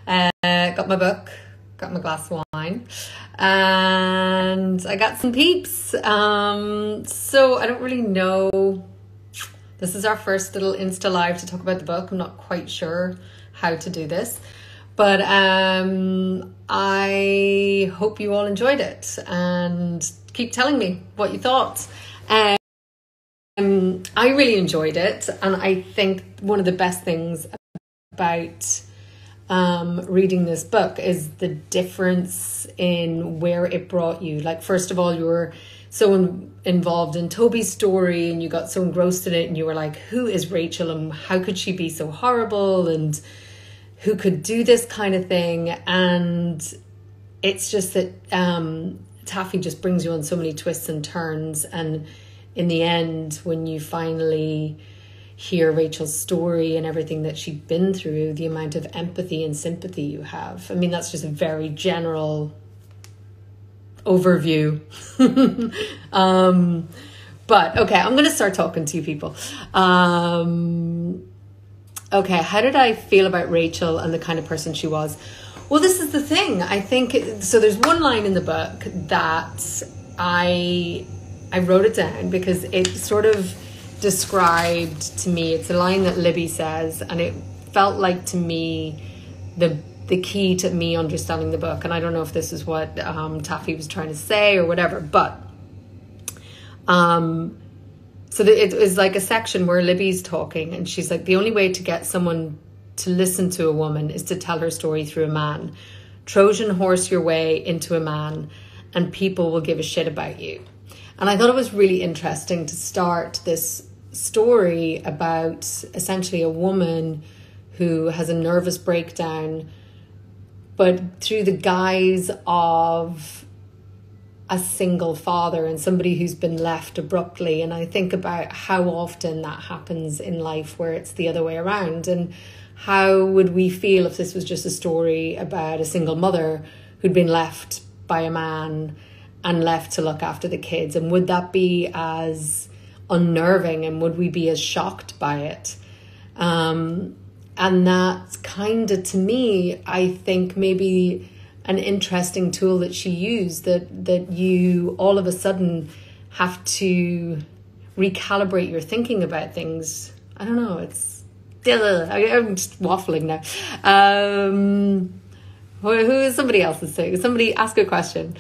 Got my book, got my glass of wine, and I got some peeps. So I don't really know. This is our first little Insta Live to talk about the book. I'm not quite sure how to do this, but I hope you all enjoyed it and keep telling me what you thought. I really enjoyed it, and I think one of the best things about reading this book is the difference in where it brought you. Like, first of all, you were so involved in Toby's story and you got so engrossed in it, and you were like, who is Rachel and how could she be so horrible, and who could do this kind of thing? And it's just that Taffy just brings you on so many twists and turns, and in the end, when you finally hear Rachel's story and everything that she'd been through, the amount of empathy and sympathy you have. I mean, that's just a very general overview. But okay, I'm going to start talking to you people. Okay, how did I feel about Rachel and the kind of person she was? Well, this is the thing. I think, so there's one line in the book that I wrote it down because it sort of described to me, it's a line that Libby says, and it felt like to me the key to me understanding the book. And I don't know if this is what Taffy was trying to say or whatever, but it was like a section where Libby's talking and she's like, the only way to get someone to listen to a woman is to tell her story through a man. Trojan horse your way into a man and people will give a shit about you. And I thought it was really interesting to start this story about essentially a woman who has a nervous breakdown, but through the guise of a single father and somebody who's been left abruptly. And I think about how often that happens in life where it's the other way around. And how would we feel if this was just a story about a single mother who'd been left by a man and left to look after the kids? And would that be as unnerving, and would we be as shocked by it? And that's kind of, to me, I think maybe an interesting tool that she used, that you all of a sudden have to recalibrate your thinking about things. I don't know, I'm just waffling now. Who is somebody else's thing? Somebody ask a question.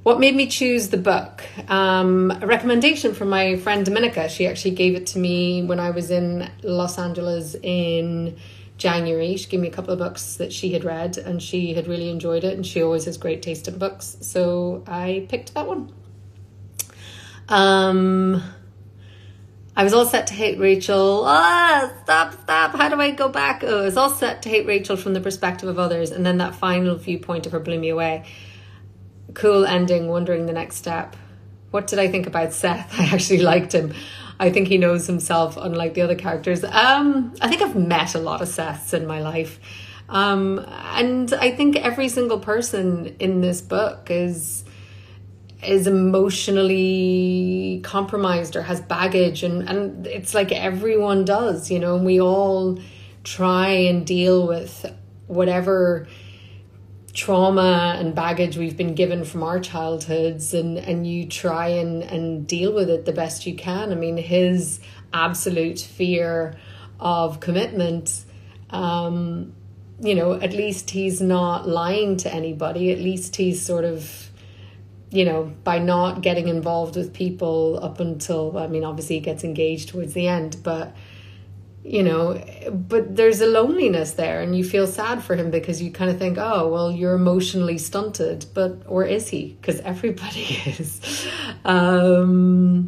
What made me choose the book? A recommendation from my friend Dominica. She actually gave it to me when I was in Los Angeles in January. She gave me a couple of books that she had read and she had really enjoyed it, and she always has great taste in books, so I picked that one. I was all set to hate Rachel. Stop, how do I go back? I was all set to hate Rachel from the perspective of others, and then that final viewpoint of her blew me away. Cool ending, wondering the next step. What did I think about Seth? I actually liked him. I think he knows himself, unlike the other characters. I think I've met a lot of Seths in my life. And I think every single person in this book is emotionally compromised or has baggage. And it's like everyone does, you know, and we all try and deal with whatever trauma and baggage we've been given from our childhoods, and you try and deal with it the best you can. I mean, his absolute fear of commitment, you know, at least he's not lying to anybody. At least he's sort of, you know, by not getting involved with people up until, I mean, obviously he gets engaged towards the end, but you know, but there's a loneliness there, and you feel sad for him because you kind of think, oh, well, you're emotionally stunted, but, or is he? Because everybody is. I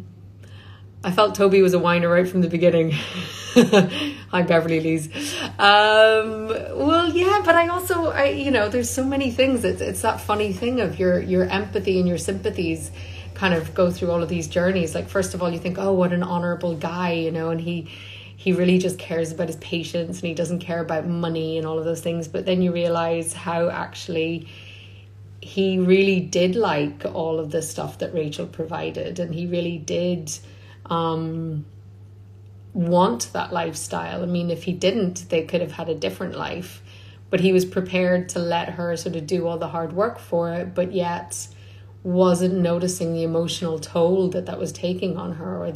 felt Toby was a whiner right from the beginning. Hi, Beverly Lees. Well, yeah, but I you know, there's so many things. It's that funny thing of your empathy and your sympathies kind of go through all of these journeys. Like, first of all, you think, oh, what an honorable guy, you know, and he really just cares about his patients and he doesn't care about money and all of those things. But then you realize how actually he really did like all of the stuff that Rachel provided, and he really did want that lifestyle. I mean, if he didn't, they could have had a different life. but he was prepared to let her sort of do all the hard work for it, but yet wasn't noticing the emotional toll that was taking on her, or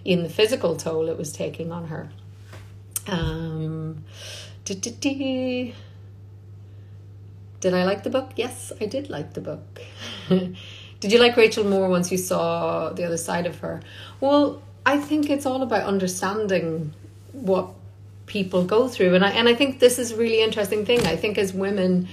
even the physical toll it was taking on her. Did I like the book? Yes, I did like the book. Did you like Rachel more once you saw the other side of her? Well, I think it's all about understanding what people go through. And I think this is a really interesting thing. I think as women,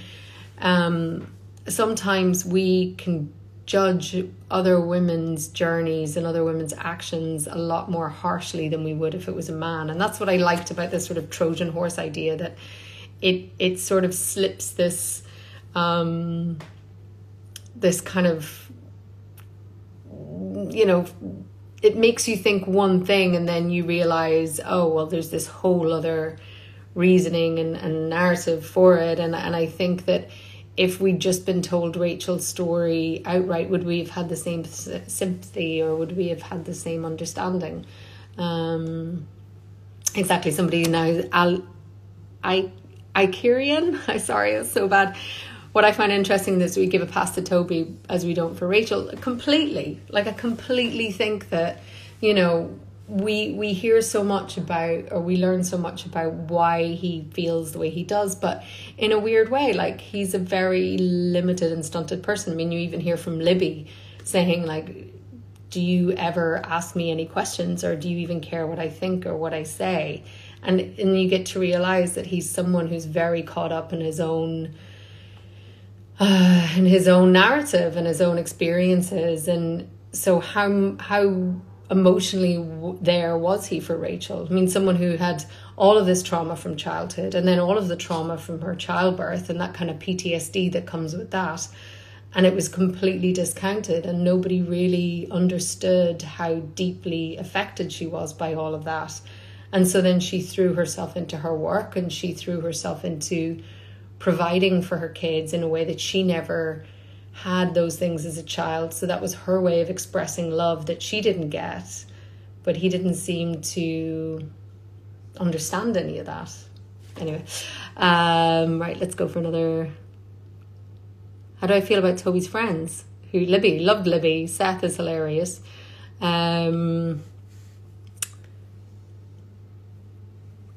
sometimes we can judge other women's journeys and other women's actions a lot more harshly than we would if it was a man. And that's what I liked about this sort of Trojan horse idea, that it sort of slips this this kind of, you know, it makes you think one thing and then you realize, oh, well, there's this whole other reasoning and narrative for it. And I think that if we'd just been told Rachel's story outright, would we have had the same sympathy, or would we have had the same understanding? Exactly. Somebody now, Caitriona, I'm sorry, it's so bad. What I find interesting is we give a pass to Toby as we don't for Rachel. Completely. Like, I completely think that, you know, we hear so much about, or we learn so much about why he feels the way he does, but in a weird way, like, he's a very limited and stunted person. I mean, you even hear from Libby saying, like, do you ever ask me any questions, or do you even care what I think or what I say? And you get to realize that he's someone who's very caught up in his own narrative and his own experiences. And so how emotionally there was he for Rachel? I mean, someone who had all of this trauma from childhood, and then all of the trauma from her childbirth, and that kind of PTSD that comes with that. And it was completely discounted, and nobody really understood how deeply affected she was by all of that. And so then she threw herself into her work, and she threw herself into providing for her kids in a way that she never had those things as a child. So that was her way of expressing love that she didn't get, but he didn't seem to understand any of that. Anyway, right, let's go for another. How do I feel about Toby's friends? Libby, loved Libby. Seth is hilarious.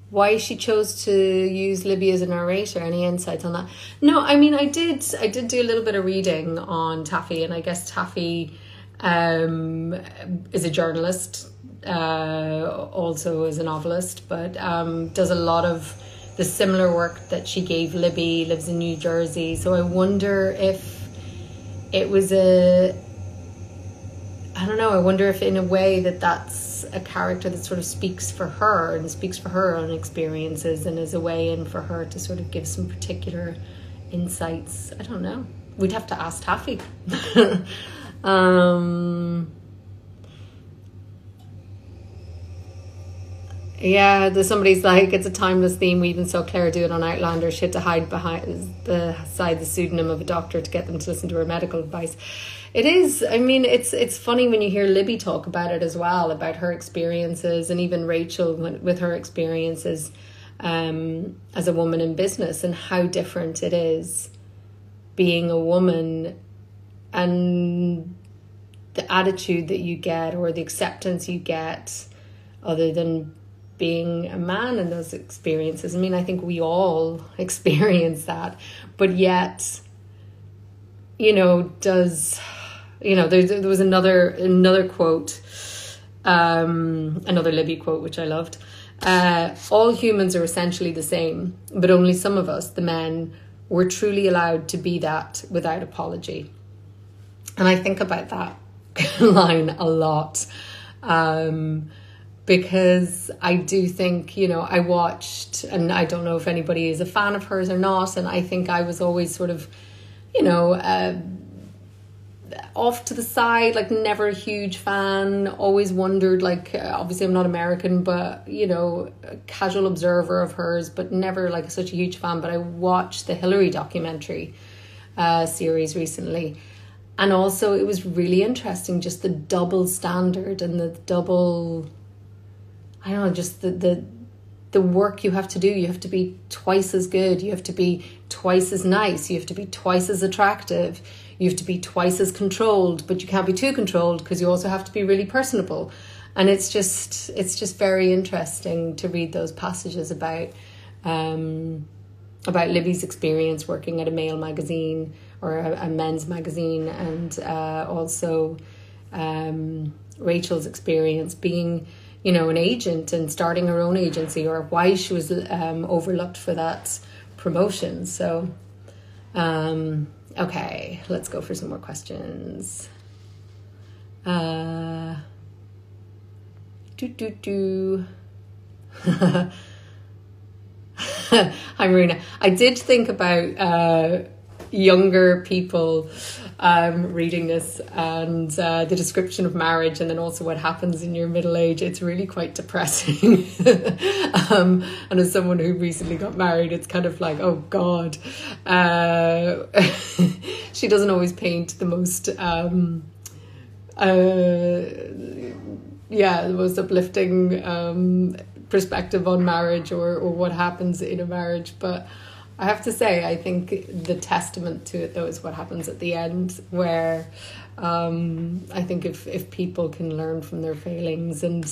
Why she chose to use Libby as a narrator? Any insights on that? No, I mean, I did do a little bit of reading on Taffy, and I guess Taffy is a journalist, also is a novelist, but does a lot of the similar work that she gave Libby, lives in New Jersey. So I wonder if it was I wonder if in a way that's a character that sort of speaks for her and speaks for her own experiences, and is a way in for her to sort of give some particular insights. I don't know. We'd have to ask Taffy. Yeah, there's somebody's like, it's a timeless theme. We even saw Claire do it on Outlander. She had to hide behind the pseudonym of a doctor to get them to listen to her medical advice. It is. I mean, it's funny when you hear Libby talk about it as well, about her experiences, and even Rachel with her experiences as a woman in business, and how different it is being a woman, and the attitude that you get, or the acceptance you get, other than being a man in those experiences. I mean, I think we all experience that, but yet, you know, there was another quote, another Libby quote, which I loved. All humans are essentially the same, but only some of us, the men, were truly allowed to be that without apology. And I think about that line a lot. Because I do think, you know, I watched, and I don't know if anybody is a fan of hers or not, and I think I was always sort of, you know, off to the side, like never a huge fan, always wondered, like, obviously I'm not American, but, you know, a casual observer of hers, but never like such a huge fan. But I watched the Hillary documentary series recently, and also it was really interesting, just the double standard and the double, I don't know, just the the work you have to do. You have to be twice as good. You have to be twice as nice. You have to be twice as attractive. You have to be twice as controlled, but you can't be too controlled because you also have to be really personable. And it's just very interesting to read those passages about Libby's experience working at a male magazine or a men's magazine, and also Rachel's experience being, you know, an agent and starting her own agency, or why she was overlooked for that promotion. So, okay, let's go for some more questions. Hi, Marina. I did think about younger people reading this, and the description of marriage, and then also what happens in your middle age. It's really quite depressing. And as someone who recently got married, it's kind of like, oh God. She doesn't always paint the most the most uplifting perspective on marriage or what happens in a marriage. But I have to say, I think the testament to it, though, is what happens at the end, where I think if people can learn from their failings and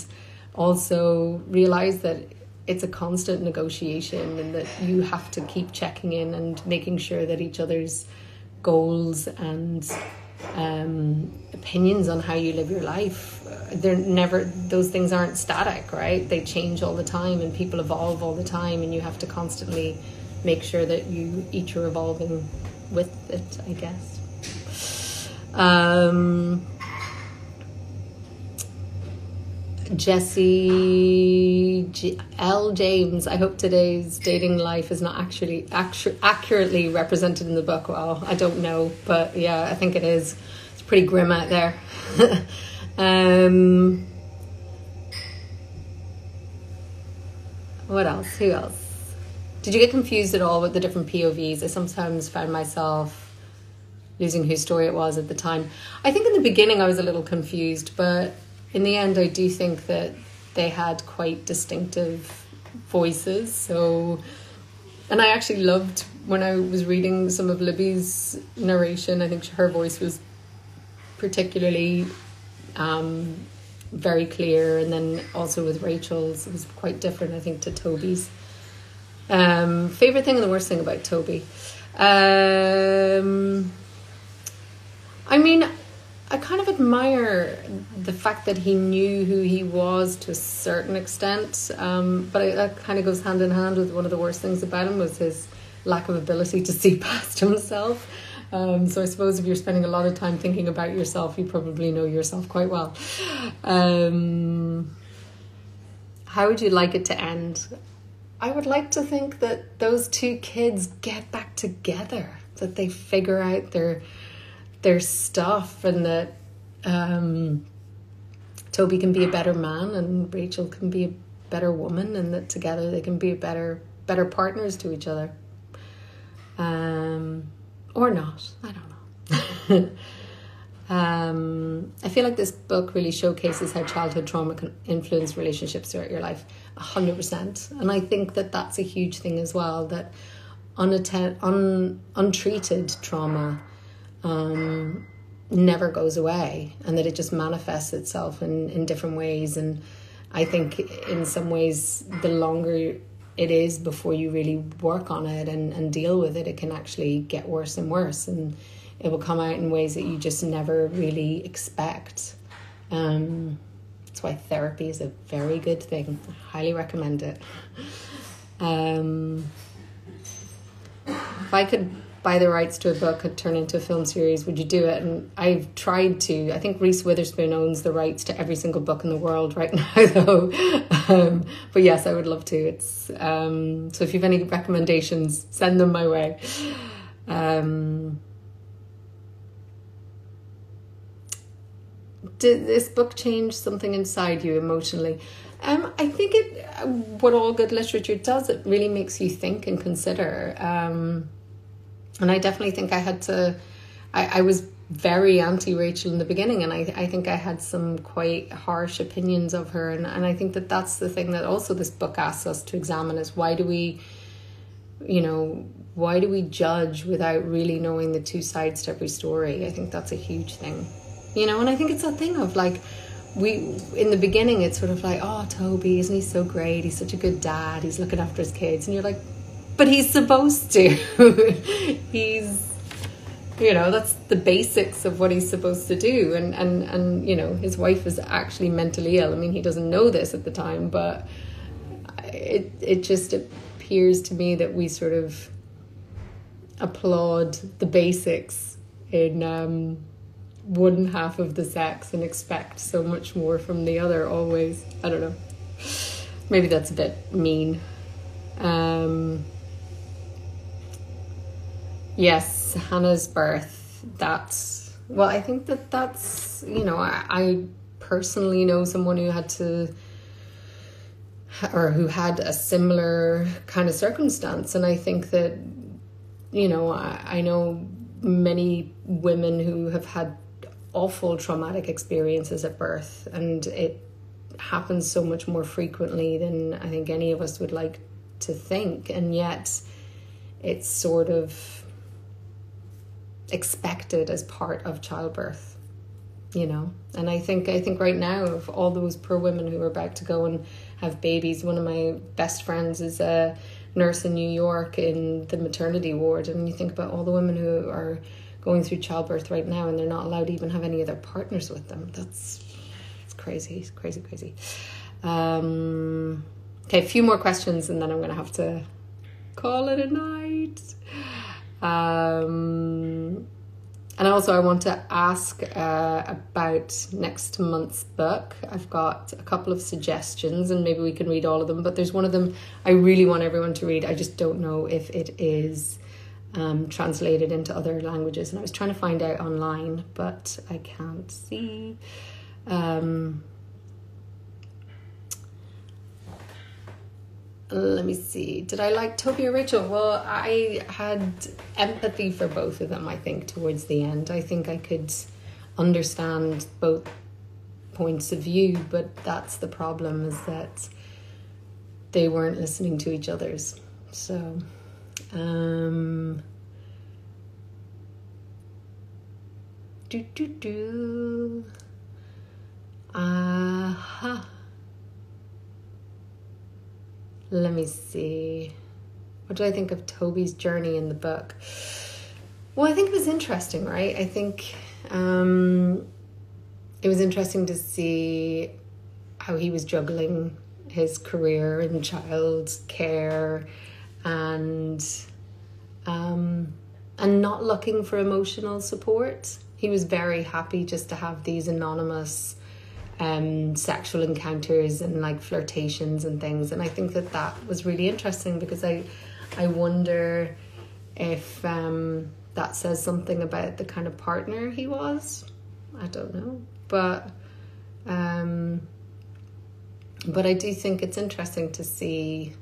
also realise that it's a constant negotiation and that you have to keep checking in and making sure that each other's goals and opinions on how you live your life, those things aren't static, right? They change all the time, and people evolve all the time, and you have to constantly make sure that you each are evolving with it, I guess. Jesse L. James, I hope today's dating life is not actually accurately represented in the book. Well, I don't know, but yeah, I think it is. It's pretty grim out there. What else? Who else? Did you get confused at all with the different POVs? I sometimes found myself losing whose story it was at the time. I think in the beginning I was a little confused, but in the end I do think that they had quite distinctive voices. So, and I actually loved when I was reading some of Libby's narration. I think her voice was particularly very clear, and then also with Rachel's, it was quite different, I think, to Toby's. Favorite thing and the worst thing about Toby. I mean, I kind of admire the fact that he knew who he was to a certain extent, but that kind of goes hand in hand with one of the worst things about him was his lack of ability to see past himself. So I suppose if you're spending a lot of time thinking about yourself, you probably know yourself quite well. How would you like it to end? I would like to think that those two kids get back together, that they figure out their stuff, and that Toby can be a better man and Rachel can be a better woman, and that together they can be better partners to each other. Or not, I don't know. I feel like this book really showcases how childhood trauma can influence relationships throughout your life, 100%. And I think that that's a huge thing as well, that untreated trauma never goes away, and that it just manifests itself in different ways. And I think in some ways, the longer it is before you really work on it and deal with it, it can actually get worse and worse, and it will come out in ways that you just never really expect. That's why therapy is a very good thing. I highly recommend it. If I could buy the rights to a book and turn into a film series, would you do it? And I've tried to. I think Reese Witherspoon owns the rights to every single book in the world right now, though. But yes, I would love to. It's so if you have any recommendations, send them my way. Did this book change something inside you emotionally? I think what all good literature does, it really makes you think and consider. And I definitely think I was very anti-Rachel in the beginning, and I think I had some quite harsh opinions of her, and I think that that's the thing that also this book asks us to examine, is why do we judge without really knowing the two sides to every story? I think that's a huge thing, and I think it's that thing of like, in the beginning it's sort of like, oh, Toby, isn't he so great, he's such a good dad, he's looking after his kids, and you're like, but he's supposed to. He's, that's the basics of what he's supposed to do. And his wife is actually mentally ill. I mean, he doesn't know this at the time, but it just appears to me that we sort of applaud the basics in one half of the sex and expect so much more from the other always. I don't know. Maybe that's a bit mean. Yes, Hannah's birth, I think that's, I personally know someone who had a similar kind of circumstance. And I think that, I know many women who have had awful traumatic experiences at birth, and it happens so much more frequently than I think any of us would like to think. And yet it's sort of expected as part of childbirth, and I think right now, of all those poor women who are about to go and have babies, one of my best friends is a nurse in New York in the maternity ward, and you think about all the women who are going through childbirth right now and they're not allowed to even have any of their partners with them. It's crazy. Okay, a few more questions and then I'm gonna have to call it a night. And also I want to ask about next month's book. I've got a couple of suggestions and maybe we can read all of them, but there's one of them I really want everyone to read. I just don't know if it is translated into other languages, and I was trying to find out online, but I can't see. Let me see. Did I like Toby or Rachel? Well, I had empathy for both of them, I think, towards the end. I think I could understand both points of view, but that's the problem, is that they weren't listening to each other's. So, Let me see. What do I think of Toby's journey in the book? Well, I think it was interesting, right? I think it was interesting to see how he was juggling his career in child care and not looking for emotional support. He was very happy just to have these anonymous sexual encounters and like flirtations and things, and I think that was really interesting, because I wonder if that says something about the kind of partner he was. I don't know, but I do think it's interesting to see,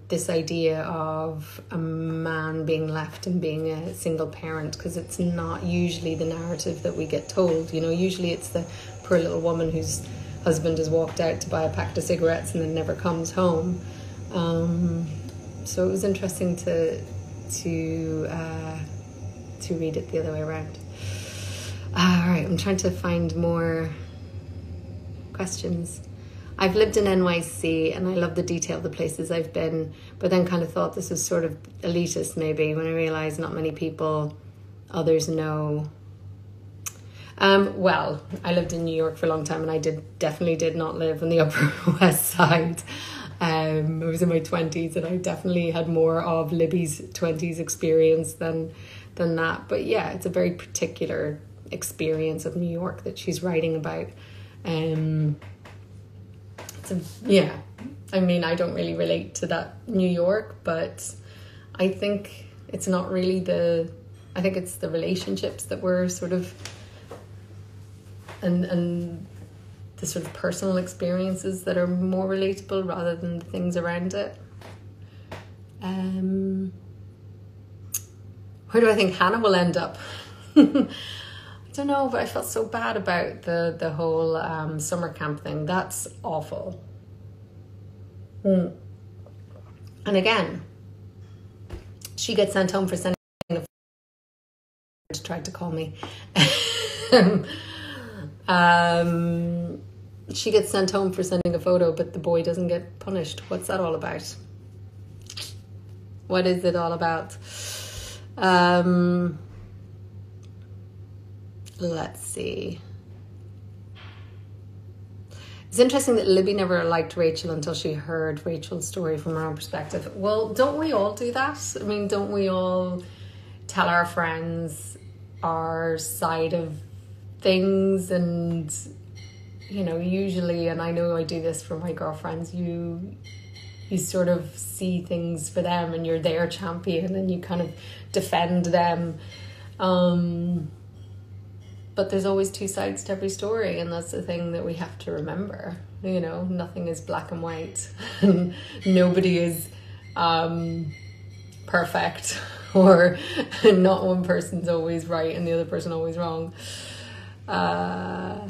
this idea of a man being left and being a single parent, because it's not usually the narrative that we get told. Usually it's the poor little woman whose husband has walked out to buy a packet of cigarettes and then never comes home. So it was interesting to read it the other way around. All right, I'm trying to find more questions. I've lived in NYC and I love the detail of the places I've been, but then kind of thought this was sort of elitist maybe, when I realised not many people others know. Well, I lived in New York for a long time and I definitely did not live on the Upper West Side. I was in my 20s and I definitely had more of Libby's 20s experience than that. But yeah, it's a very particular experience of New York that she's writing about. Yeah, I mean, I don't really relate to that New York, but I think it's not really I think it's the relationships that were sort of, and the sort of personal experiences that are more relatable rather than the things around it. Where do I think Hannah will end up? I don't know, but I felt so bad about the whole summer camp thing. That's awful. And again, she gets sent home for sending a tried to call me. She gets sent home for sending a photo, but the boy doesn't get punished. What's that all about? What is it all about? Let's see. It's interesting that Libby never liked Rachel until she heard Rachel's story from her own perspective. Well, don't we all do that? I mean, don't we all tell our friends our side of things? And, you know, usually, and I know I do this for my girlfriends, you sort of see things for them and you're their champion and you kind of defend them. But there's always two sides to every story, and that's the thing that we have to remember. You know, nothing is black and white. Nobody is perfect, or not one person's always right and the other person always wrong. How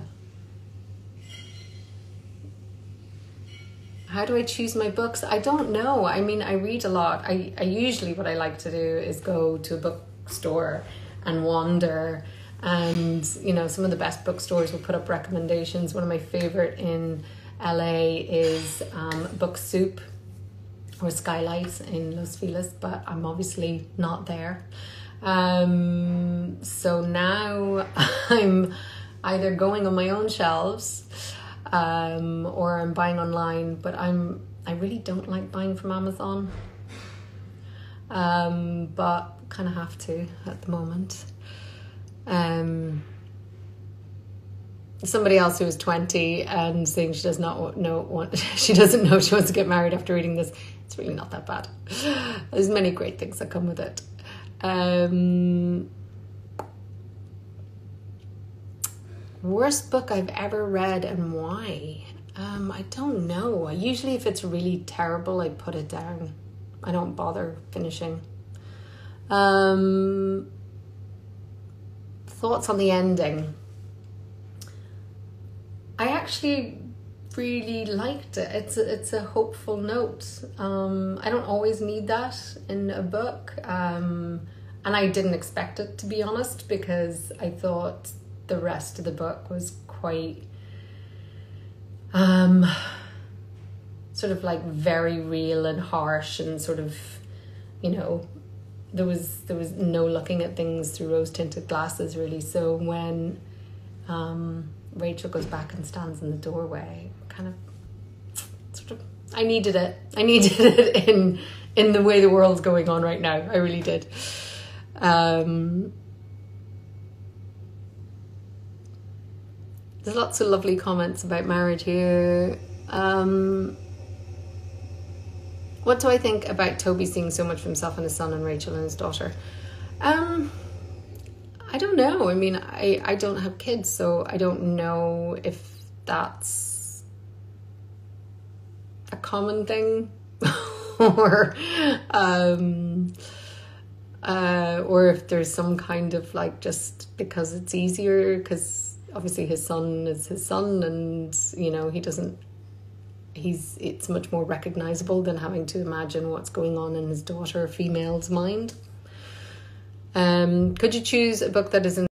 do I choose my books? I don't know. I mean, I read a lot. I usually, what I like to do is go to a bookstore and wander. And, you know, some of the best bookstores will put up recommendations. One of my favorite in LA is Book Soup or Skylight in Los Feliz, but I'm obviously not there. So now I'm either going on my own shelves or I'm buying online, but I really don't like buying from Amazon. But kind of have to at the moment. Somebody else who was 20 and saying she does not know she doesn't know she wants to get married after reading this. It's really not that bad. There's many great things that come with it. Worst book I've ever read and why? I don't know. Usually if it's really terrible, I put it down. I don't bother finishing. Thoughts on the ending. I actually really liked it. It's a hopeful note. I don't always need that in a book. And I didn't expect it, to be honest, because I thought the rest of the book was quite sort of like very real and harsh and sort of, you know, there was no looking at things through rose-tinted glasses, really. So when Rachel goes back and stands in the doorway, kind of sort of, I needed it in the way the world's going on right now. I really did. There's lots of lovely comments about marriage here. What do I think about Toby seeing so much of himself in his son and Rachel and his daughter? I don't know. I mean, I don't have kids, so I don't know if that's a common thing or if there's some kind of like, just because it's easier, because obviously his son is his son and, you know, it's much more recognizable than having to imagine what's going on in his daughter, female's mind. Could you choose a book that is